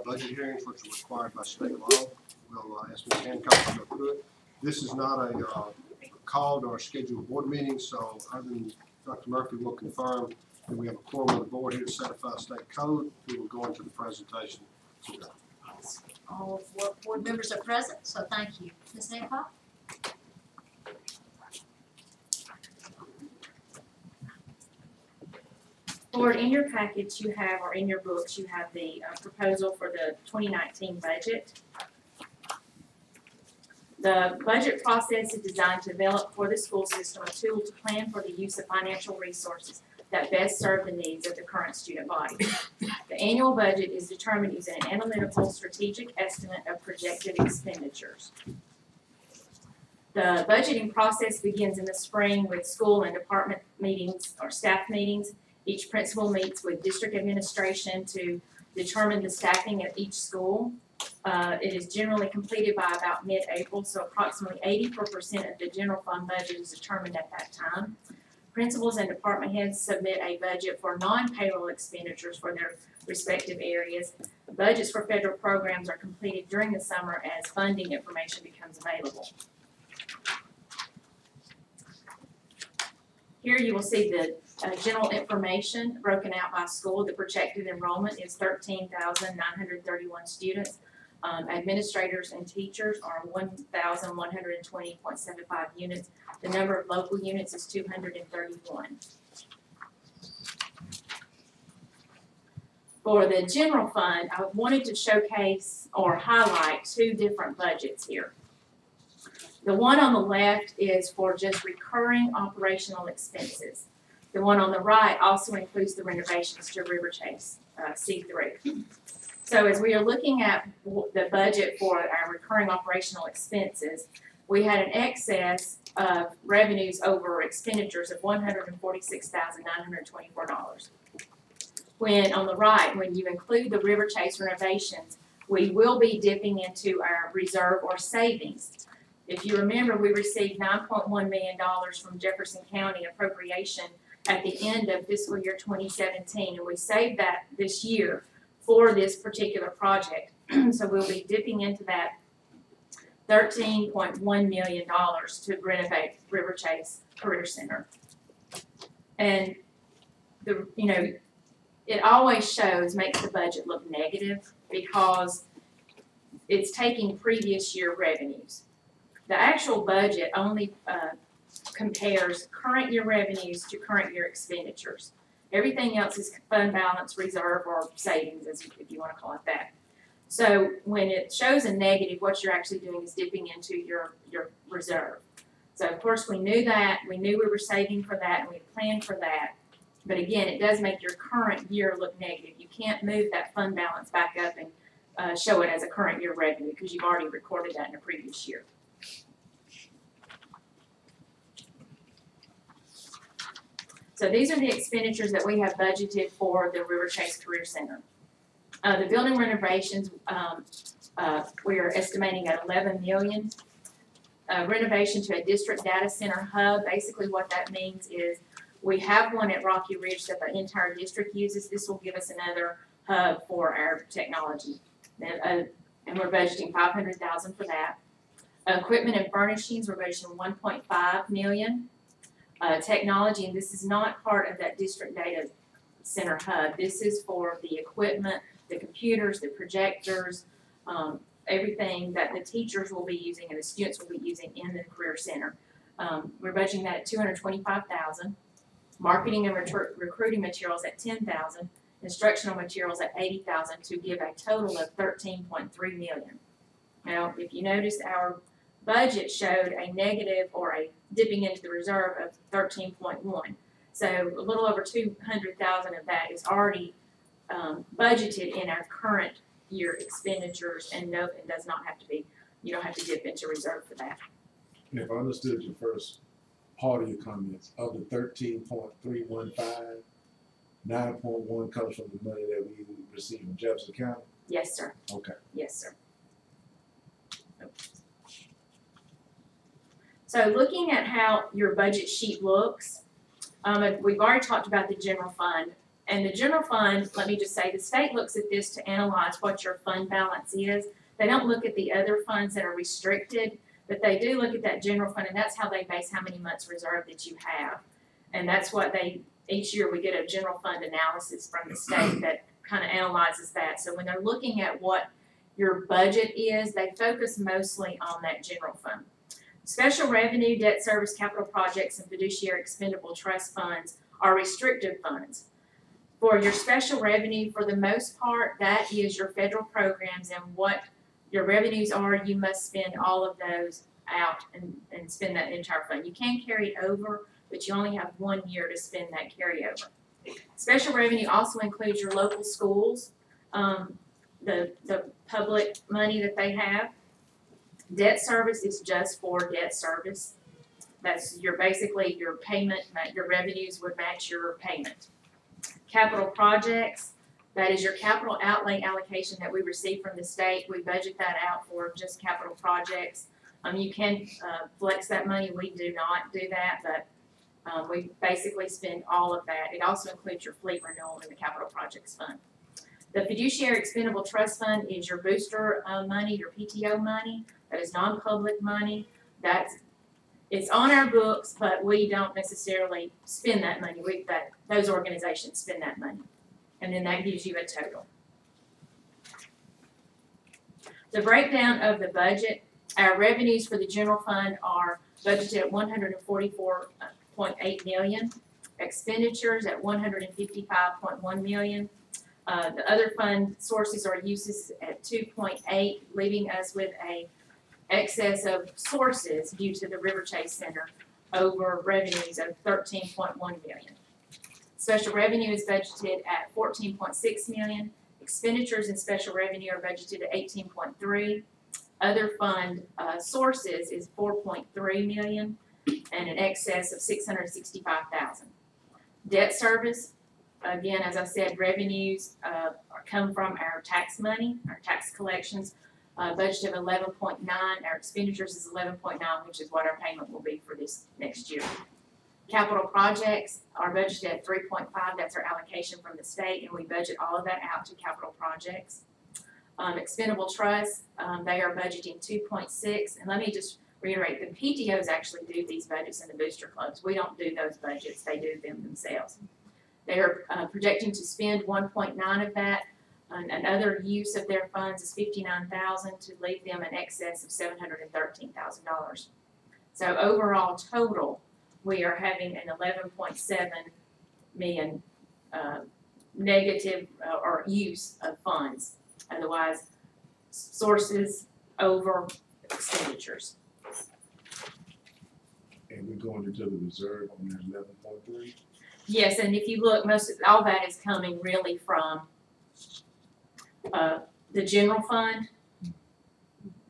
budget hearings, which are required by state law. We'll ask Ms. Hancock to go through it. This is not a called or scheduled board meeting, so other than Dr. Murphy will confirm that we have a quorum on the board here to certify state code. We will go into the presentation today. All 4 board members are present, so thank you. Ms. Hancock? Board, in your package you have, or in your books, you have the proposal for the 2019 budget. The budget process is designed to develop for the school system a tool to plan for the use of financial resources that best serve the needs of the current student body. The annual budget is determined using an analytical, strategic estimate of projected expenditures. The budgeting process begins in the spring with school and department meetings or staff meetings. Each principal meets with district administration to determine the staffing at each school. It is generally completed by about mid-April, so approximately 84% of the general fund budget is determined at that time. Principals and department heads submit a budget for non-payroll expenditures for their respective areas. Budgets for federal programs are completed during the summer as funding information becomes available. Here you will see the general information broken out by school. The projected enrollment is 13,931 students. Administrators and teachers are 1,120.75 units. The number of local units is 231. For the general fund, I wanted to showcase or highlight 2 different budgets here. The one on the left is for just recurring operational expenses. The one on the right also includes the renovations to River Chase C3. So as we are looking at the budget for our recurring operational expenses, we had an excess of revenues over expenditures of $146,924. When on the right, when you include the River Chase renovations, we will be dipping into our reserve or savings. If you remember, we received $9.1 million from Jefferson County appropriation at the end of fiscal year 2017, and we saved that this year for this particular project. So we'll be dipping into that $13.1 million to renovate River Chase Career Center. And it always makes the budget look negative because it's taking previous year revenues. The actual budget only compares current year revenues to current year expenditures. Everything else is fund balance, reserve, or savings, if you want to call it that. So when it shows a negative, what you're actually doing is dipping into your reserve. So of course we knew that. We knew we were saving for that, and we planned for that. But again, it does make your current year look negative. You can't move that fund balance back up and show it as a current year revenue because you've already recorded that in a previous year. So these are the expenditures that we have budgeted for the River Chase Career Center. The building renovations, we are estimating at $11 million. Renovation to a district data center hub, basically what that means is we have one at Rocky Ridge that the entire district uses. This will give us another hub for our technology. And we're budgeting $500,000 for that. Equipment and furnishings, we're budgeting $1.5 million. Technology, and this is not part of that district data center hub. This is for the equipment, the computers, the projectors, everything that the teachers will be using and the students will be using in the Career Center. We're budgeting that at $225,000. Marketing and recruiting materials at $10,000. Instructional materials at $80,000 to give a total of $13.3 million. Now, if you notice, our budget showed a negative or a dipping into the reserve of 13.1. So a little over 200,000 of that is already budgeted in our current year expenditures, and no, it does not have to be. You don't have to dip into reserve for that. And if I understood your first part of your comments, of the 13.315, 9.1 comes from the money that we receive from Jefferson County? Yes, sir. Okay. Yes, sir. So looking at how your budget sheet looks, we've already talked about the general fund. And the general fund, let me just say, the state looks at this to analyze what your fund balance is. They don't look at the other funds that are restricted, but they do look at that general fund, and that's how they base how many months reserve that you have. And that's what each year we get a general fund analysis from the state that kind of analyzes that. So when they're looking at what your budget is, they focus mostly on that general fund. Special revenue, debt service, capital projects, and fiduciary expendable trust funds are restricted funds. For your special revenue, for the most part, that is your federal programs, and what your revenues are, you must spend all of those out and spend that entire fund. You can carry it over, but you only have 1 year to spend that carryover. Special revenue also includes your local schools, the public money that they have. Debt service is just for debt service. That's basically your payment, your revenues would match your payment. Capital projects, that is your capital outlay allocation that we receive from the state. We budget that out for just capital projects. You can flex that money. We do not do that, but we basically spend all of that. It also includes your fleet renewal in the capital projects fund. The fiduciary expendable trust fund is your booster money, your PTO money. That is non-public money. It's on our books, but we don't necessarily spend that money. Those organizations spend that money. And then that gives you a total. The breakdown of the budget, our revenues for the general fund are budgeted at $144.8 million, expenditures at $155.1 million. The other fund sources or uses at 2.8, leaving us with a excess of sources due to the River Chase Center over revenues of $13.1 million. Special revenue is budgeted at $14.6 million. Expenditures in special revenue are budgeted at $18.3. Other fund sources is $4.3 million and an excess of $665,000. Debt service, again, as I said, revenues come from our tax money, our tax collections. Budget of 11.9, our expenditures is 11.9, which is what our payment will be for this next year. Capital projects are budgeted at 3.5, that's our allocation from the state, and we budget all of that out to capital projects. Expendable trusts, they are budgeting 2.6, and let me just reiterate, the PTOs actually do these budgets in the booster clubs. We don't do those budgets, they do them themselves. They are projecting to spend 1.9 of that. Another use of their funds is $59,000 to leave them an excess of $713,000. So overall total, we are having an 11.7 million negative or use of funds. Otherwise, sources over expenditures. And we're going into the reserve on that 11.3. Yes, and if you look, all that is coming really from the general fund,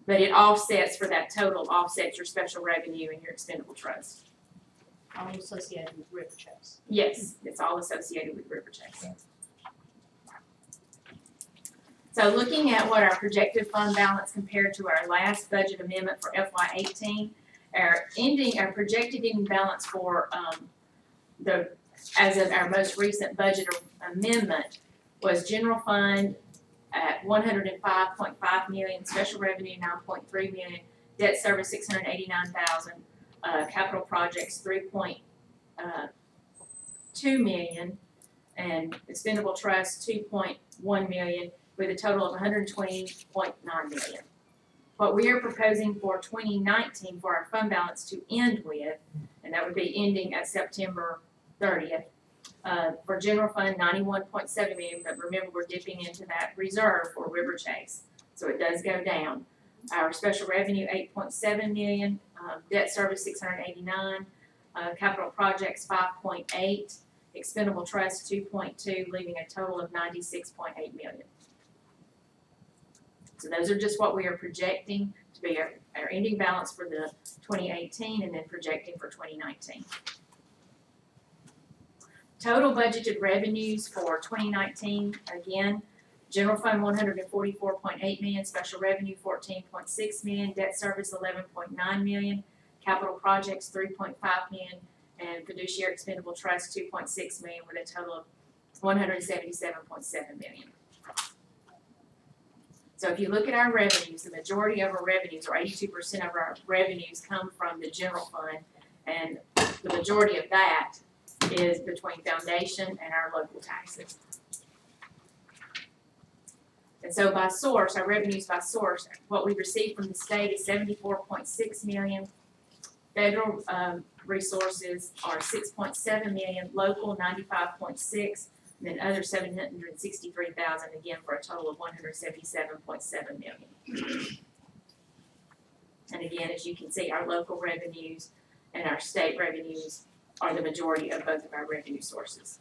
but it offsets for that total, offsets your special revenue and your expendable trust. All associated with River Chase. Yes, it's all associated with River Chase. So looking at what our projected fund balance compared to our last budget amendment for FY18, our projected ending balance for as of our most recent budget amendment was general fund at $105.5 million, special revenue $9.3 million, debt service $689,000, capital projects $3.2 million, and expendable trust $2.1 million, with a total of $120.9 million. What we are proposing for 2019 for our fund balance to end with, and that would be ending at September 30th, for general fund, $91.7 million, but remember we're dipping into that reserve for River Chase, so it does go down. Our special revenue, $8.7 million, debt service, $689, capital projects, $5.8, expendable trust, $2.2, leaving a total of $96.8 million. So those are just what we are projecting to be our ending balance for the 2018 and then projecting for 2019. Total budgeted revenues for 2019, again, general fund $144.8 million, special revenue $14.6 million, debt service $11.9 million, capital projects $3.5 million, and fiduciary expendable trust $2.6 million, with a total of $177.7 million. So if you look at our revenues, the majority of our revenues, or 82% of our revenues, come from the general fund, and the majority of that is between foundation and our local taxes. And so by source, our revenues by source, what we receive from the state is $74.6 million. Federal resources are $6.7 million, local $95.6, and then other $763,000, again for a total of $177.7 million. And again, as you can see, our local revenues and our state revenues are the majority of both of our revenue sources.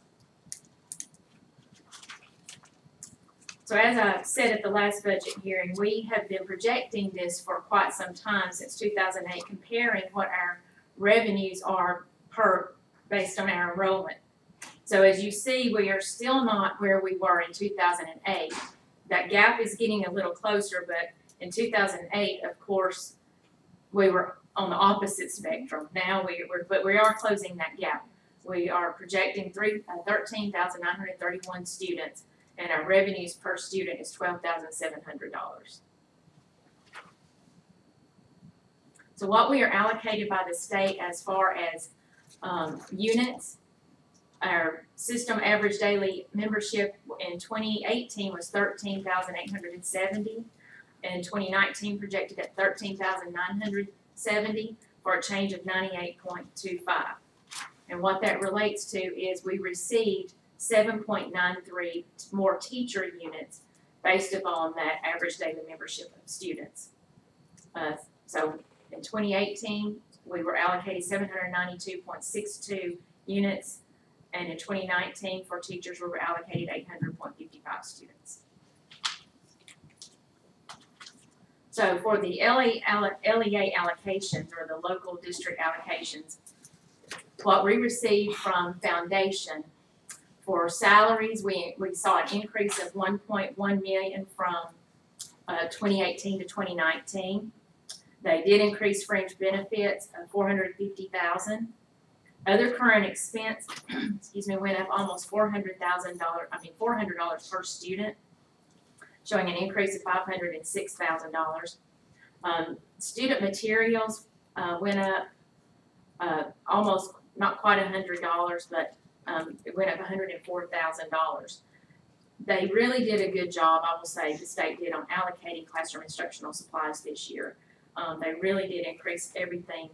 So as I said at the last budget hearing, we have been projecting this for quite some time, since 2008, comparing what our revenues are based on our enrollment. So as you see, we are still not where we were in 2008. That gap is getting a little closer, but in 2008, of course, we were on the opposite spectrum. Now but we are closing that gap. We are projecting 13,931 students, and our revenues per student is $12,700. So what we are allocated by the state as far as units, our system average daily membership in 2018 was 13,870. In 2019 projected at 13,970 for a change of 98.25. And what that relates to is we received 7.93 more teacher units based upon that average daily membership of students. So in 2018, we were allocated 792.62 units, and in 2019 for teachers we were allocated 800.55 students. So for the LEA allocations, or the local district allocations, what we received from foundation for salaries, we saw an increase of 1.1 million from 2018 to 2019. They did increase fringe benefits of 450,000. Other current expense, went up almost $400 per student, showing an increase of $506,000. Student materials went up almost, not quite $100, but it went up $104,000. They really did a good job, I will say, the state did, on allocating classroom instructional supplies this year. They really did increase everything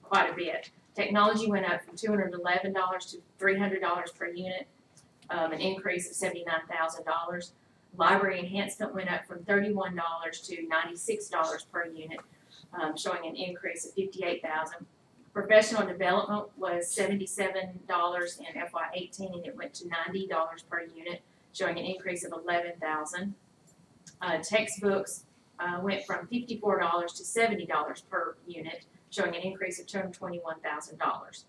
quite a bit. Technology went up from $211 to $300 per unit, an increase of $79,000. Library enhancement went up from $31 to $96 per unit, showing an increase of $58,000. Professional development was $77 in FY18, and it went to $90 per unit, showing an increase of $11,000. Textbooks went from $54 to $70 per unit, showing an increase of $221,000.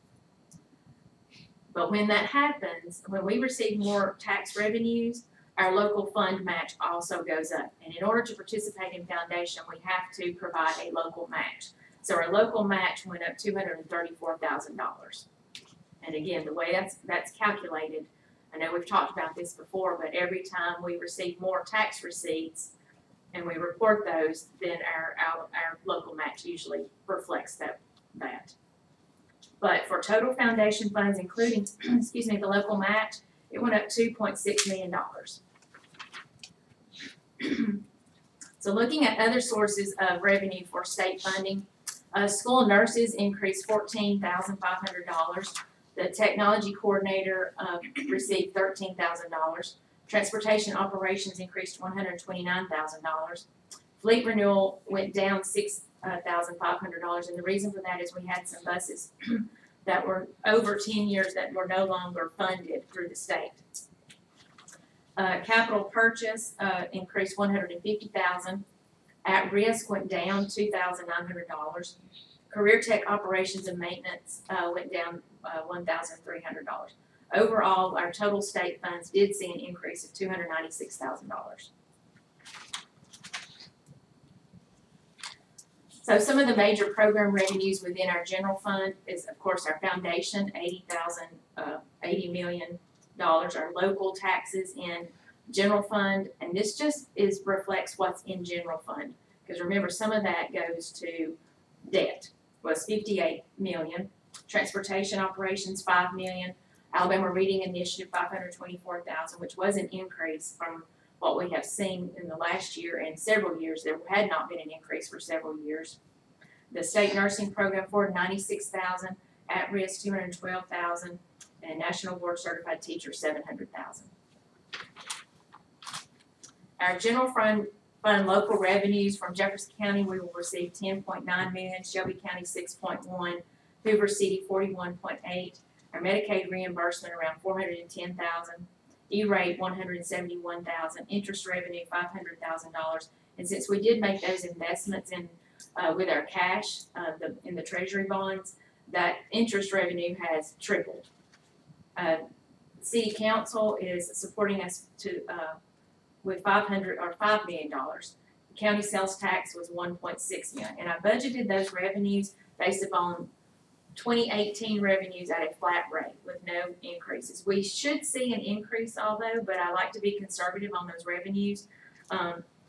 But when that happens, when we receive more tax revenues, our local fund match also goes up. And in order to participate in foundation, we have to provide a local match. So our local match went up $234,000. And again, the way that's calculated, I know we've talked about this before, but every time we receive more tax receipts and we report those, then our local match usually reflects that. But for total foundation funds, including the local match, it went up $2.6 million. So looking at other sources of revenue for state funding, school nurses increased $14,500. The technology coordinator received $13,000. Transportation operations increased $129,000. Fleet renewal went down $6,500, and the reason for that is we had some buses that were over 10 years that were no longer funded through the state. Capital purchase increased $150,000. At risk went down $2,900. Career tech operations and maintenance went down $1,300. Overall, our total state funds did see an increase of $296,000. So some of the major program revenues within our general fund is, of course, our foundation, $80 million are local taxes in general fund, and this just reflects what's in general fund. Because remember, some of that goes to debt, was 58 million. Transportation operations, 5 million. Alabama Reading Initiative, 524,000, which was an increase from what we have seen in the last year and several years. There had not been an increase for several years. The state nursing program for 96,000, at risk 212,000, and national board certified teachers 700,000. Our general fund local revenues from Jefferson County, we will receive 10.9 million, Shelby County 6.1, Hoover City 41.8. Our Medicaid reimbursement around 410,000, E-rate 171,000, interest revenue $500,000. And since we did make those investments in with our cash in the treasury bonds, that interest revenue has tripled. City Council is supporting us to with $5 million. The county sales tax was 1.6 million, and I budgeted those revenues based upon 2018 revenues at a flat rate with no increases. We should see an increase although, but I like to be conservative on those revenues.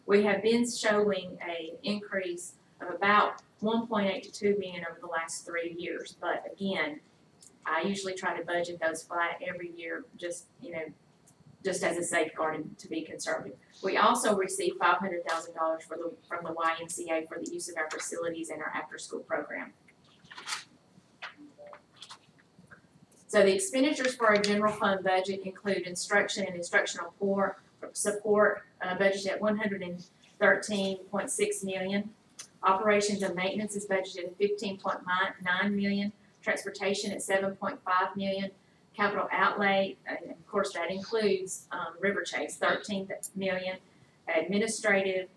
We have been showing an increase of about 1.8 to 2 million over the last 3 years, but again, I usually try to budget those flat every year, just as a safeguard and to be conservative. We also received $500,000 from the YMCA for the use of our facilities and our after-school program. So the expenditures for our general fund budget include instruction and instructional support budgeted at $113.6 million. Operations and maintenance is budgeted at $15.9 million. Transportation at $7.5 million. Capital outlay, and of course that includes River Chase, $13 million. Administrative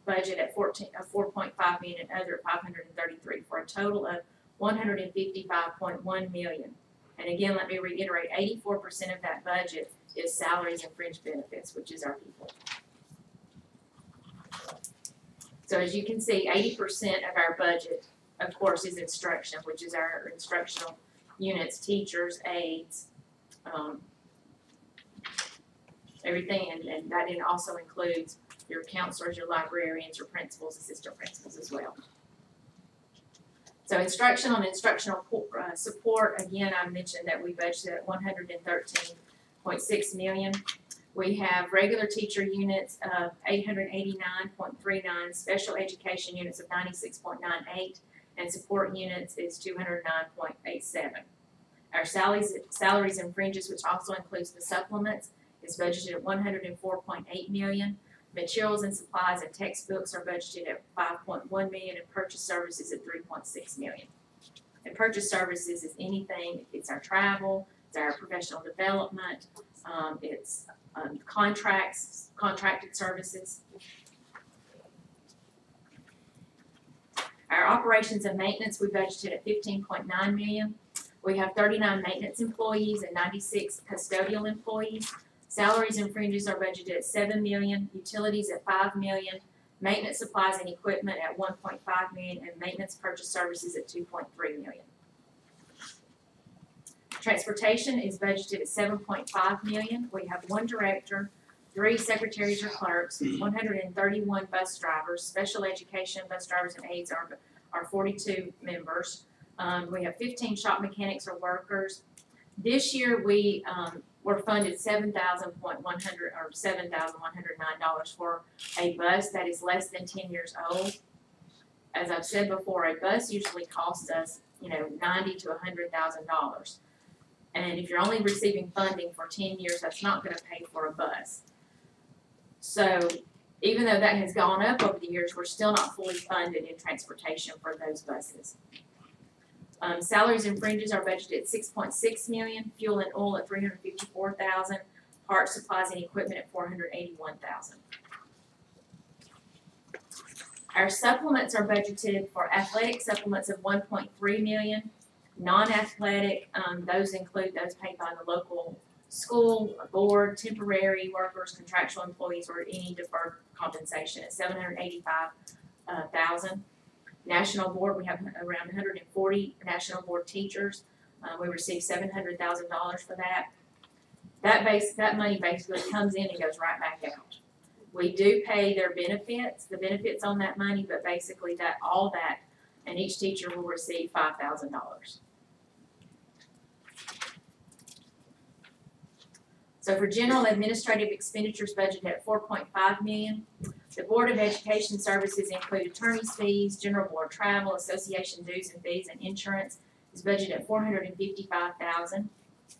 budget at $4.5 million, and other $533 for a total of $155.1 million. And again, let me reiterate, 84% of that budget is salaries and fringe benefits, which is our people. So as you can see, 80% of our budget, of course, is instruction, which is our instructional units, teachers, aides, everything, and that also includes your counselors, your librarians, your principals, assistant principals as well. So instruction on instructional support, again, I mentioned that we budgeted at $113.6 million. We have regular teacher units of 889.39, special education units of 96.98, and support units is 209.87. Our salaries and fringes, which also includes the supplements, is budgeted at $104.8 million. Materials and supplies and textbooks are budgeted at $5.1 million, and purchase services at $3.6 million. And purchase services is anything, it's our travel, it's our professional development, it's contracts, contracted services. Our operations and maintenance, we budgeted at $15.9 million. We have 39 maintenance employees and 96 custodial employees. Salaries and fringes are budgeted at $7 million, utilities at $5 million, maintenance supplies and equipment at $1.5 million, and maintenance purchase services at $2.3 million. Transportation is budgeted at $7.5 million. We have 1 director, 3 secretaries or clerks, 131 bus drivers, special education bus drivers and aides are 42 members. We have 15 shop mechanics or workers. This year we were funded $7,109 for a bus that is less than 10 years old. As I've said before, a bus usually costs us, $90,000 to $100,000. And if you're only receiving funding for 10 years, that's not going to pay for a bus. So even though that has gone up over the years, we're still not fully funded in transportation for those buses. Salaries and fringes are budgeted at $6.6 million, fuel and oil at $354,000, parts, supplies, and equipment at $481,000. Our supplements are budgeted for athletic supplements of $1.3 million. Non-athletic, those include those paid by the local school board, temporary workers, contractual employees, or any deferred compensation at $785,000. National board, we have around 140 national board teachers. We received $700,000 for that. that money basically comes in and goes right back out. We do pay their benefits, the benefits on that money, but basically all that, and each teacher will receive $5,000. So for general administrative expenditures budgeted at $4.5 million. The Board of Education services include attorney's fees, general board travel, association dues and fees, and insurance is budgeted at $455,000.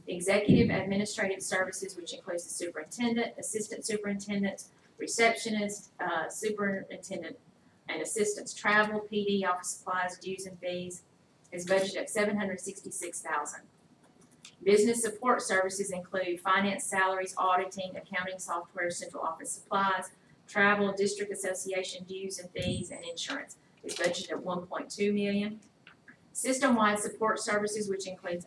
Executive administrative services, which includes the superintendent, assistant superintendent, receptionist, superintendent, and assistants travel, PD, office supplies, dues and fees, is budgeted at $766,000. Business support services include finance, salaries, auditing, accounting software, central office supplies, travel, district association dues and fees, and insurance is budgeted at $1.2 million. System-wide support services, which includes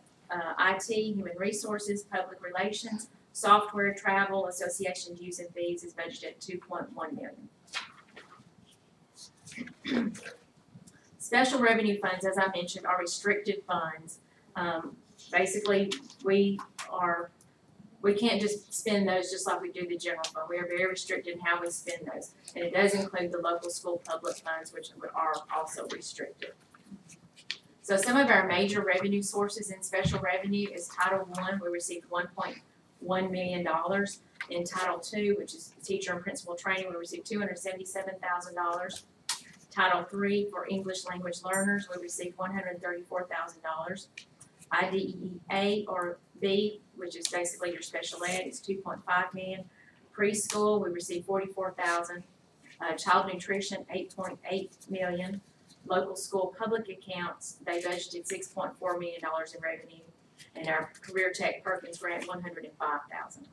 IT, human resources, public relations, software, travel, association dues and fees is budgeted at $2.1 million. Special revenue funds, as I mentioned, are restricted funds. Basically, we can't just spend those just like we do the general fund. We are very restricted in how we spend those. And it does include the local school public funds, which are also restricted. So some of our major revenue sources in special revenue is Title I, we received $1.1 million. In Title II, which is teacher and principal training, we received $277,000. Title III for English language learners, we received $134,000. IDEA or B, which is basically your special ed, is $2.5 million. Preschool, we received $44,000. Child nutrition, $8.8 million. Local school public accounts, they budgeted $6.4 million in revenue. And our Career Tech Perkins grant, $105,000.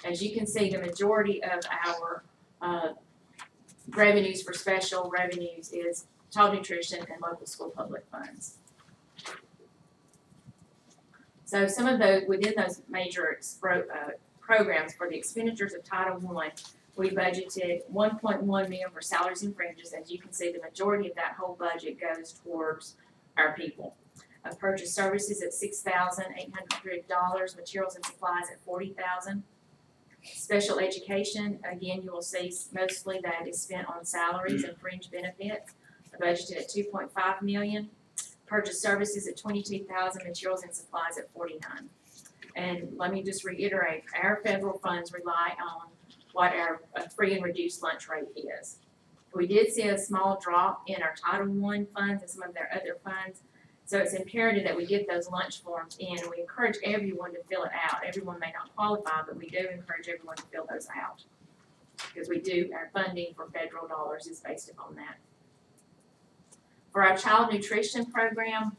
As you can see, the majority of our revenues for special revenues is child nutrition and local school public funds. So some of those, within those major programs for the expenditures of Title I, we budgeted $1.1 million for salaries and fringes. As you can see, the majority of that whole budget goes towards our people. Purchase services at $6,800, materials and supplies at $40,000. Special education, again, you will see mostly that is spent on salaries and fringe benefits, budgeted at $2.5 million. Purchase services at $22,000, materials and supplies at $49,000. And let me just reiterate, our federal funds rely on what our free and reduced lunch rate is. We did see a small drop in our Title I funds and some of their other funds, so it's imperative that we get those lunch forms in, and we encourage everyone to fill it out. Everyone may not qualify, but we do encourage everyone to fill those out, because our funding for federal dollars is based upon that. For our child nutrition program,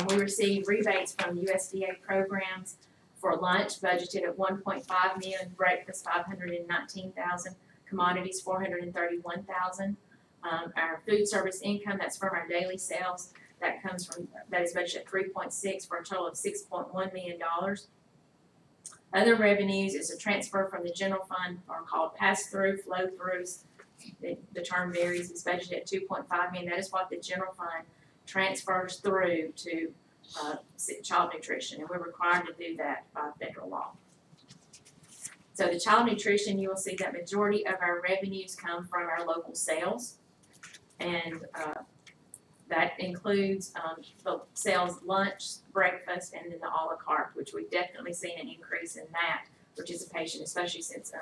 we receive rebates from USDA programs for lunch, budgeted at $1.5 million, breakfast $519,000, commodities $431,000. Our food service income, that's from our daily sales, that is budgeted at $3.6 for a total of $6.1 million. Other revenues is a transfer from the general fund, are called pass-through, flow-throughs. The term varies. It's budgeted at $2.5 million. That is what the general fund transfers through to child nutrition, and we're required to do that by federal law. So the child nutrition, you will see that majority of our revenues come from our local sales, and that includes the sales lunch, breakfast, and then the a la carte, which we've definitely seen an increase in that participation, especially since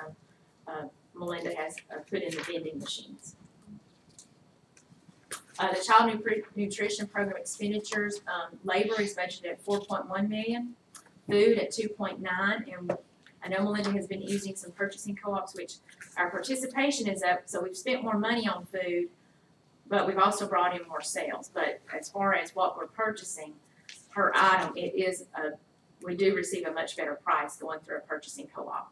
Melinda has put in the vending machines. The child nutrition program expenditures, labor is budgeted at $4.1 million, food at $2.9 million, and I know Melinda has been using some purchasing co-ops, which our participation is up, so we've spent more money on food, but we've also brought in more sales. But as far as what we're purchasing per item, we do receive a much better price going through a purchasing co-op.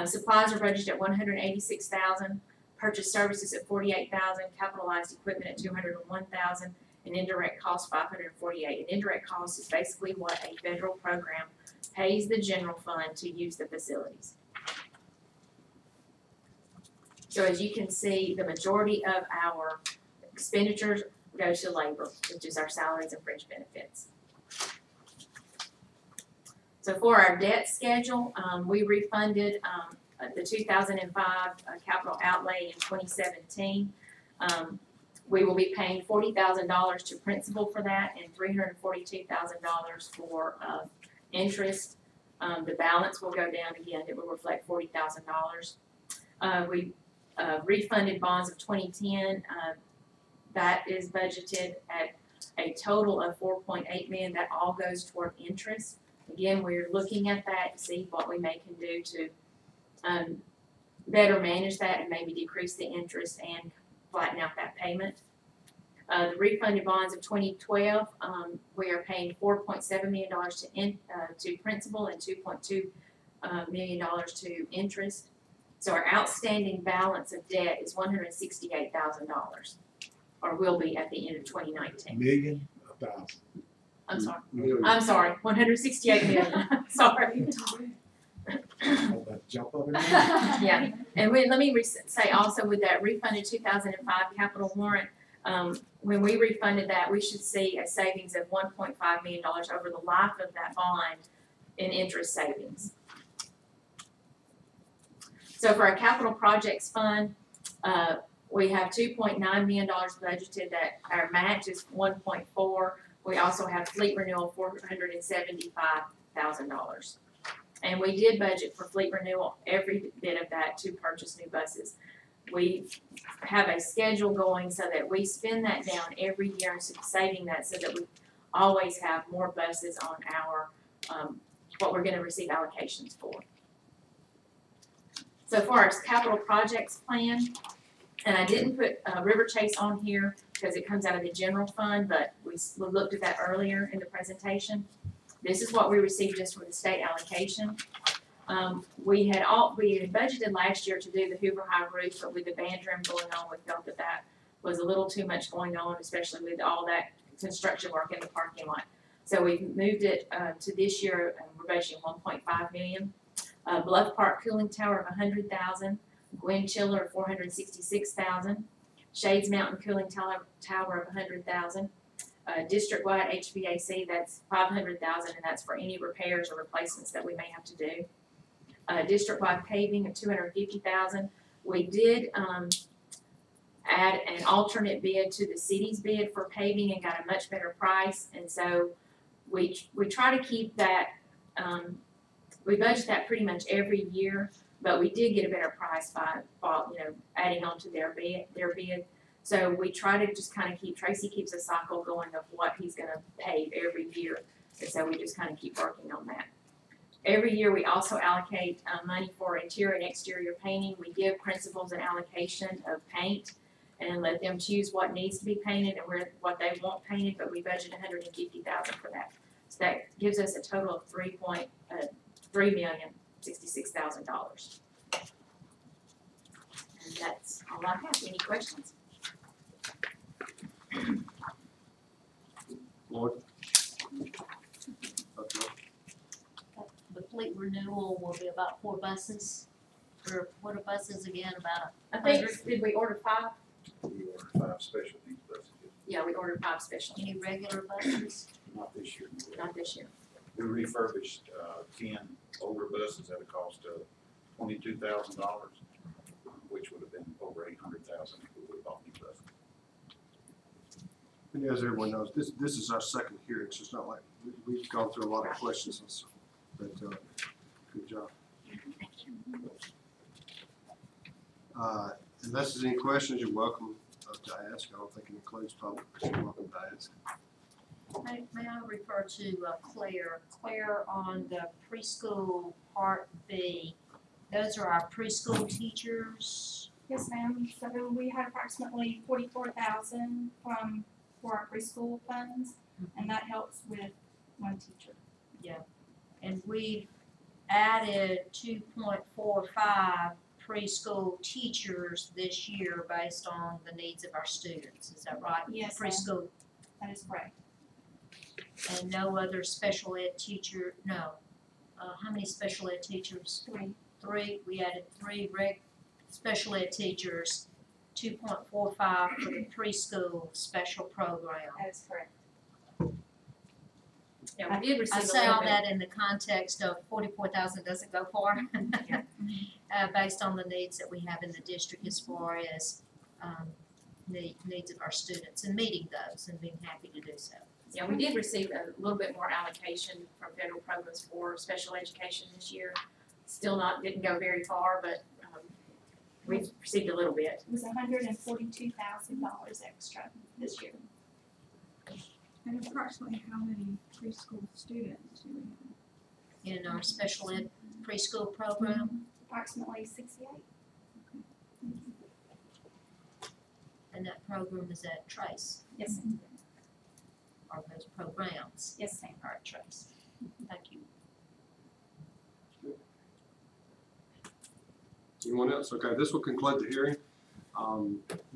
Supplies are budgeted at $186,000, purchase services at $48,000, capitalized equipment at $201,000, and indirect costs $548,000. And indirect costs is basically what a federal program pays the general fund to use the facilities. So as you can see, the majority of our expenditures go to labor, which is our salaries and fringe benefits. So for our debt schedule, we refunded, the 2005 capital outlay in 2017. We will be paying $40,000 to principal for that and $342,000 for, interest. The balance will go down again, it will reflect $40,000. We refunded bonds of 2010, that is budgeted at a total of $4.8 million, that all goes toward interest. Again, we're looking at that to see what we can do to better manage that and maybe decrease the interest and flatten out that payment. The refunded bonds of 2012, we are paying $4.7 million to principal and $2.2 million to interest. So our outstanding balance of debt is $168,000, or will be at the end of 2019. Million, 1,000. I'm sorry. Million. I'm sorry, 168 million. Sorry. I'm about to jump up and down. Yeah, and let me say also with that refunded 2005 capital warrant, when we refunded that, we should see a savings of $1.5 million over the life of that bond in interest savings. So for our capital projects fund, we have $2.9 million budgeted, that our match is 1.4. We also have fleet renewal, $475,000. And we did budget for fleet renewal, every bit of that, to purchase new buses. We have a schedule going so that we spend that down every year, and saving that so that we always have more buses on our, what we're gonna receive allocations for. So for our capital projects plan, and I didn't put River Chase on here because it comes out of the general fund, but we looked at that earlier in the presentation. This is what we received just for the state allocation. We had budgeted last year to do the Hoover High roof, but with the band room going on, we felt that that was a little too much going on, especially with all that construction work in the parking lot. So we moved it to this year, and we're budgeting $1.5 million. Bluff Park cooling tower of $100,000. Gwen Chiller of $466,000. Shades Mountain cooling tower of $100,000. District-wide HVAC, that's $500,000, and that's for any repairs or replacements that we may have to do. District-wide paving of $250,000. We did add an alternate bid to the city's bid for paving and got a much better price, and so we try to keep that. We budget that pretty much every year, but we did get a better price by adding on to their bid. So we try to just kind of Tracy keeps a cycle going of what he's gonna pave every year, and so we just kind of keep working on that. Every year we also allocate money for interior and exterior painting. We give principals an allocation of paint and let them choose what needs to be painted and what they want painted, but we budget $150,000 for that. So that gives us a total of $3,066,000. And that's all I have. Any questions? Lord? The fleet renewal will be about 4 buses, or what are buses again, about I think, did we order 5? We ordered 5 special needs buses, Yeah, we ordered 5 special. any regular buses? not this year. Not this year. We refurbished 10 older buses at a cost of $22,000, which would have been over $800,000 if we would have bought new buses. And as everyone knows, this is our second hearing, so it's not like we've gone through a lot of questions and stuff, but good job. Unless there's any questions, you're welcome to ask. I don't think it includes public, but you're welcome to ask. May I refer to Claire? Claire, on the preschool part B, those are our preschool teachers. Yes, ma'am. So we had approximately 44,000 for our preschool funds, and that helps with 1 teacher. And we've added 2.45 preschool teachers this year based on the needs of our students. Is that right? Yes, ma'am. Preschool, That is correct. and no other special ed teacher, no. How many special ed teachers? 3. 3, we added 3 special ed teachers, 2.45 for the preschool special program. That is correct. Yeah, we did receive I a say little all bit. that in the context of 44,000 doesn't go far, based on the needs that we have in the district as far as, needs of our students and meeting those and being happy to do so. Yeah, we did receive a little bit more allocation from federal programs for special education this year. Still didn't go very far, but, we received a little bit. It was $142,000 extra this year. And approximately how many preschool students do we have? In our special ed preschool program, Approximately 68. and that program is at Trace, Yes, ma'am. or those programs Yes, ma'am. are at Trace. Thank you. Anyone else? Okay, this will conclude the hearing.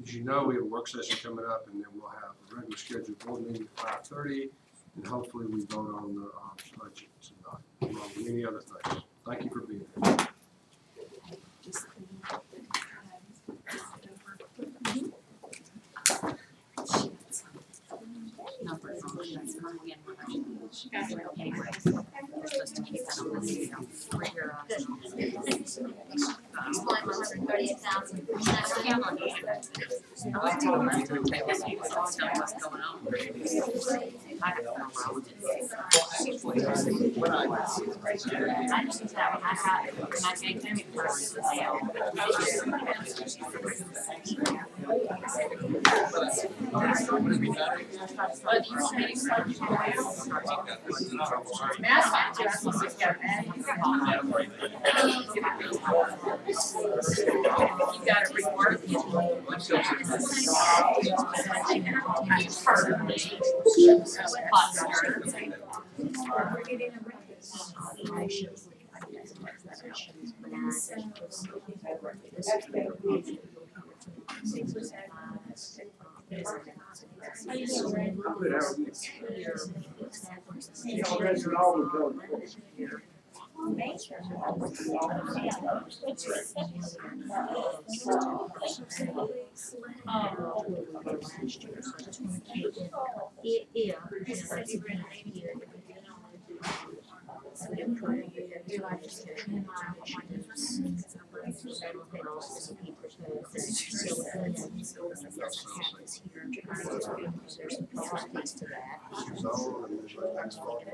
As you know, we have a work session coming up, and then we'll have a regular scheduled board meeting at 5:30, and hopefully we vote on the budget tonight, along with many other things. Thank you for being here. Explain 138,000. You gotta rework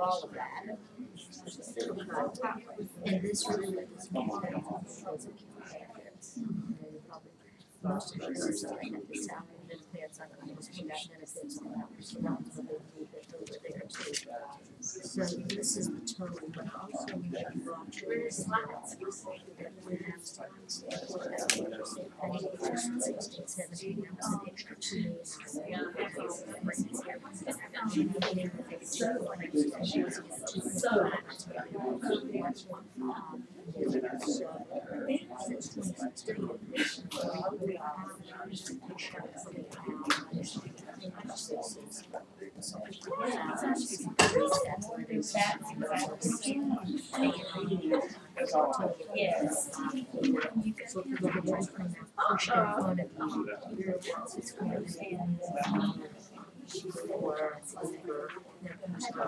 All of that. And this really is more most of those are at the south end benefits, I think, we got benefits on that, so that was a big deal that over there too. So this is the total, but also we have brought to this that we have funds for that, 16, 17, that was an extra $2 Yes. So if you look at right from that pushed in front of you, it's going to be for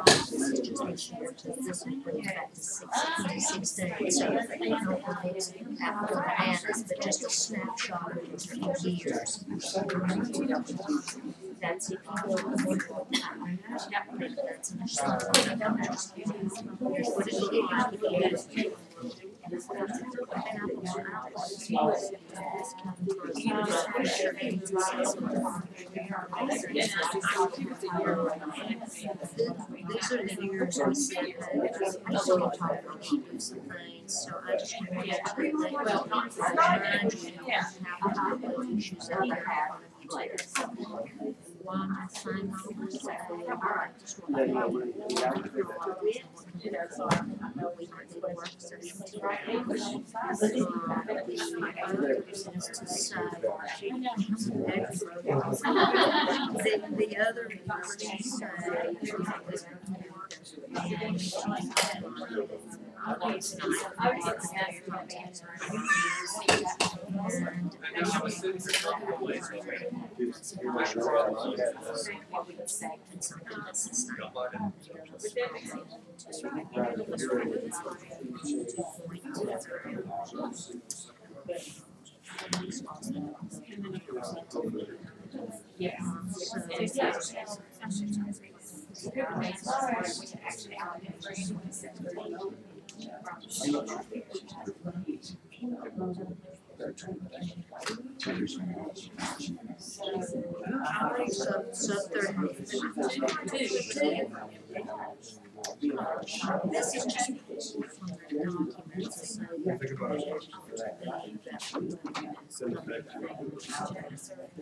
this is just this year, so this will bring it back to 16. So I don't know if it's apples and bananas, but just a snapshot of these few years. That's if you go one more time. That's an what it is. These are the years I said, I still talk about some things, so I just wanted to remind you how the issues that you have later. While I sign my list, I just want to we might do a work session today. The other What we would say concerning the system. This is just from the documents, so.